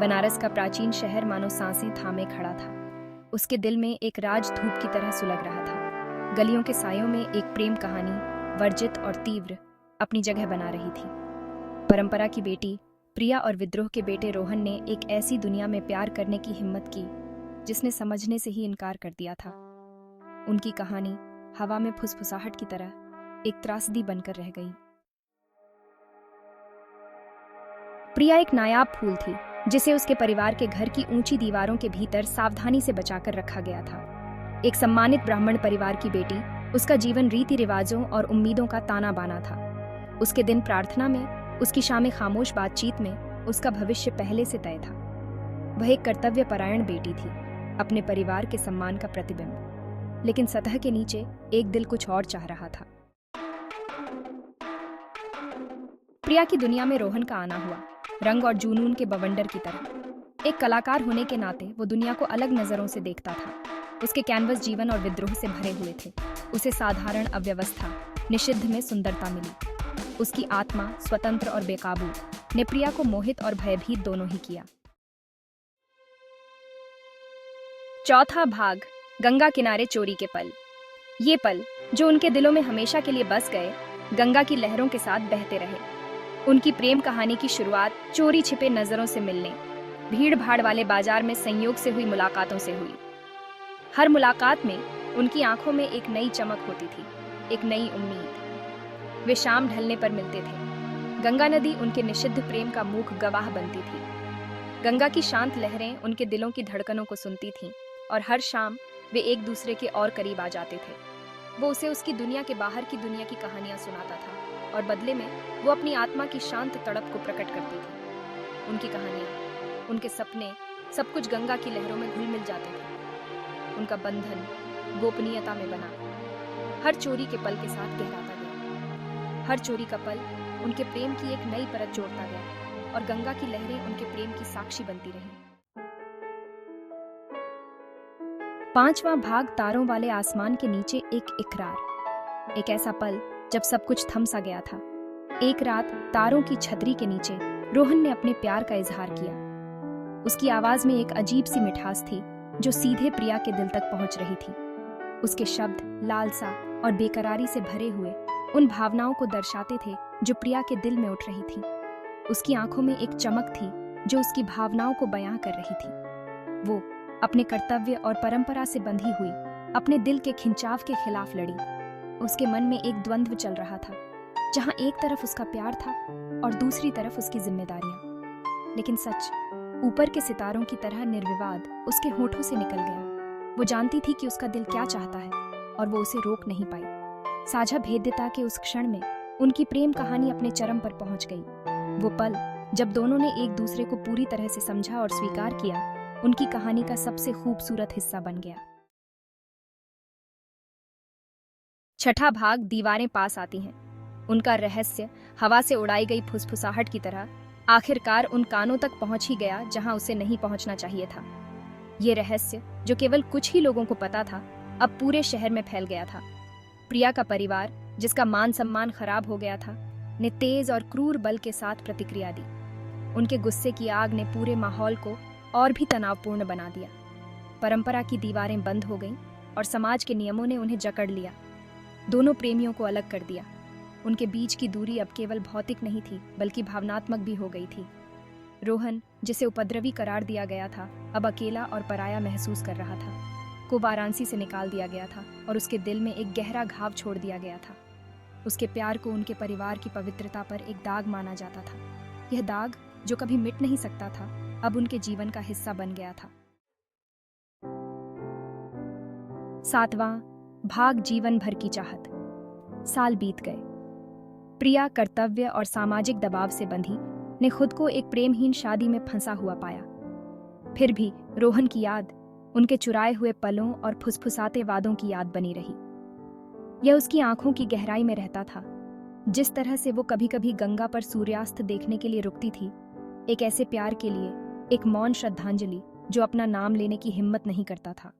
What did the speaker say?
बनारस का प्राचीन शहर मानो सांसें थामे खड़ा था। उसके दिल में एक राज धूप की तरह सुलग रहा था। गलियों के सायों में एक प्रेम कहानी, वर्जित और तीव्र, अपनी जगह बना रही थी। परंपरा की बेटी प्रिया और विद्रोह के बेटे रोहन ने एक ऐसी दुनिया में प्यार करने की हिम्मत की जिसने समझने से ही इनकार कर दिया था। उनकी कहानी हवा में फुसफुसाहट की तरह एक त्रासदी बनकर रह गई। प्रिया एक नायाब फूल थी जिसे उसके परिवार के घर की ऊंची दीवारों के भीतर सावधानी से बचाकर रखा गया था। एक सम्मानित ब्राह्मण परिवार की बेटी, उसका जीवन रीति रिवाजों और उम्मीदों का ताना बाना था। उसके दिन प्रार्थना में, उसकी शामें खामोश बातचीत में उसका भविष्य पहले से तय था। वह एक कर्तव्यपरायण बेटी थी, अपने परिवार के सम्मान का प्रतिबिंब। लेकिन सतह के नीचे एक दिल कुछ और चाह रहा था। प्रिया की दुनिया में रोहन का आना हुआ, रंग और जुनून के बवंडर की तरह। एक कलाकार होने के नाते वो दुनिया को अलग नजरों से देखता था। उसके कैनवस जीवन और विद्रोह से भरे हुए थे। उसे साधारण अव्यवस्था, निषिद्ध में सुंदरता मिली। उसकी आत्मा, स्वतंत्र और बेकाबू, ने प्रिया को मोहित और भयभीत दोनों ही किया। चौथा भाग, गंगा किनारे चोरी के पल। ये पल जो उनके दिलों में हमेशा के लिए बस गए, गंगा की लहरों के साथ बहते रहे। उनकी प्रेम कहानी की शुरुआत चोरी छिपे नजरों से मिलने, भीड़ भाड़ वाले बाजार में संयोग से हुई मुलाकातों से हुई। हर मुलाकात में उनकी आंखों में एक नई चमक होती थी, एक नई उम्मीद। वे शाम ढलने पर मिलते थे। गंगा नदी उनके निषिद्ध प्रेम का मूक गवाह बनती थी। गंगा की शांत लहरें उनके दिलों की धड़कनों को सुनती थीं, और हर शाम वे एक दूसरे के और करीब आ जाते थे। वो उसे उसकी दुनिया के बाहर की दुनिया की कहानियां सुनाता था, और बदले में वो अपनी आत्मा की शांत तड़प को प्रकट करती थी। उनकी कहानियां, उनके सपने, सब कुछ गंगा की लहरों में घुल मिल जाते थे। उनका बंधन गोपनीयता में बना, हर चोरी के पल के साथ गहराता गया। हर चोरी का पल उनके प्रेम की एक नई परत जोड़ता गया, और गंगा की लहरें उनके प्रेम की साक्षी बनती रहीं। पांचवां भाग, तारों वाले आसमान के नीचे एक इकरार। एक ऐसा पल जब सब कुछ थम सा गया था। एक रात तारों की छतरी के नीचे रोहन ने अपने प्यार का इजहार किया। उसकी आवाज में एक अजीब सी मिठास थी जो सीधे प्रिया के दिल तक पहुंच रही थी। उसके शब्द लालसा और बेकरारी से भरे हुए उन भावनाओं को दर्शाते थे जो प्रिया के दिल में उठ रही थी। उसकी आंखों में एक चमक थी जो उसकी भावनाओं को बयां कर रही थी। वो अपने कर्तव्य और परंपरा से बंधी हुई अपने दिल के खिंचाव के खिलाफ लड़ी। उसके मन में एक द्वंद्व चल रहा था, जहां एक तरफ उसका प्यार था और दूसरी तरफ उसकी जिम्मेदारियां। लेकिन सच ऊपर के सितारों की तरह निर्विवाद उसके होठों से निकल गया। वो जानती थी कि उसका दिल क्या चाहता है, और वो उसे रोक नहीं पाई। साझा भेद्यता के उस क्षण में उनकी प्रेम कहानी अपने चरम पर पहुंच गई। वो पल जब दोनों ने एक दूसरे को पूरी तरह से समझा और स्वीकार किया, उनकी कहानी का सबसे खूबसूरत हिस्सा बन गया। छठा भाग, दीवारें पास आती हैं। उनका रहस्य हवा से उड़ाई गई फुसफुसाहट की तरह आखिरकार उन कानों तक पहुंच ही गया जहां उसे नहीं पहुंचना चाहिए था। ये रहस्य जो केवल कुछ ही लोगों को पता था, अब पूरे शहर में फैल गया था। प्रिया का परिवार, जिसका मान सम्मान खराब हो गया था, ने तेज और क्रूर बल के साथ प्रतिक्रिया दी। उनके गुस्से की आग ने पूरे माहौल को और भी तनावपूर्ण बना दिया। परंपरा की दीवारें बंद हो गईं और समाज के नियमों ने उन्हें जकड़ लिया। दोनों प्रेमियों को अलग कर दिया। उनके बीच की दूरी अब केवल भौतिक नहीं थी, बल्कि भावनात्मक भी हो गई थी। रोहन, जिसे उपद्रवी करार दिया गया था, अब अकेला और पराया महसूस कर रहा था। को वाराणसी से निकाल दिया गया था और उसके दिल में एक गहरा घाव छोड़ दिया गया था। उसके प्यार को उनके परिवार की पवित्रता पर एक दाग माना जाता था। यह दाग जो कभी मिट नहीं सकता था, अब उनके जीवन का हिस्सा बन गया था। सातवां भाग, जीवन भर की चाहत। साल बीत गए। प्रिया कर्तव्य और सामाजिक दबाव से बंधी ने खुद को एक प्रेमहीन शादी में फंसा हुआ पाया। फिर भी रोहन की याद उनके चुराए हुए पलों और फुसफुसाते वादों की याद बनी रही। यह उसकी आंखों की गहराई में रहता था। जिस तरह से वो कभी कभी गंगा पर सूर्यास्त देखने के लिए रुकती थी, एक ऐसे प्यार के लिए, एक मौन श्रद्धांजलि जो अपना नाम लेने की हिम्मत नहीं करता था।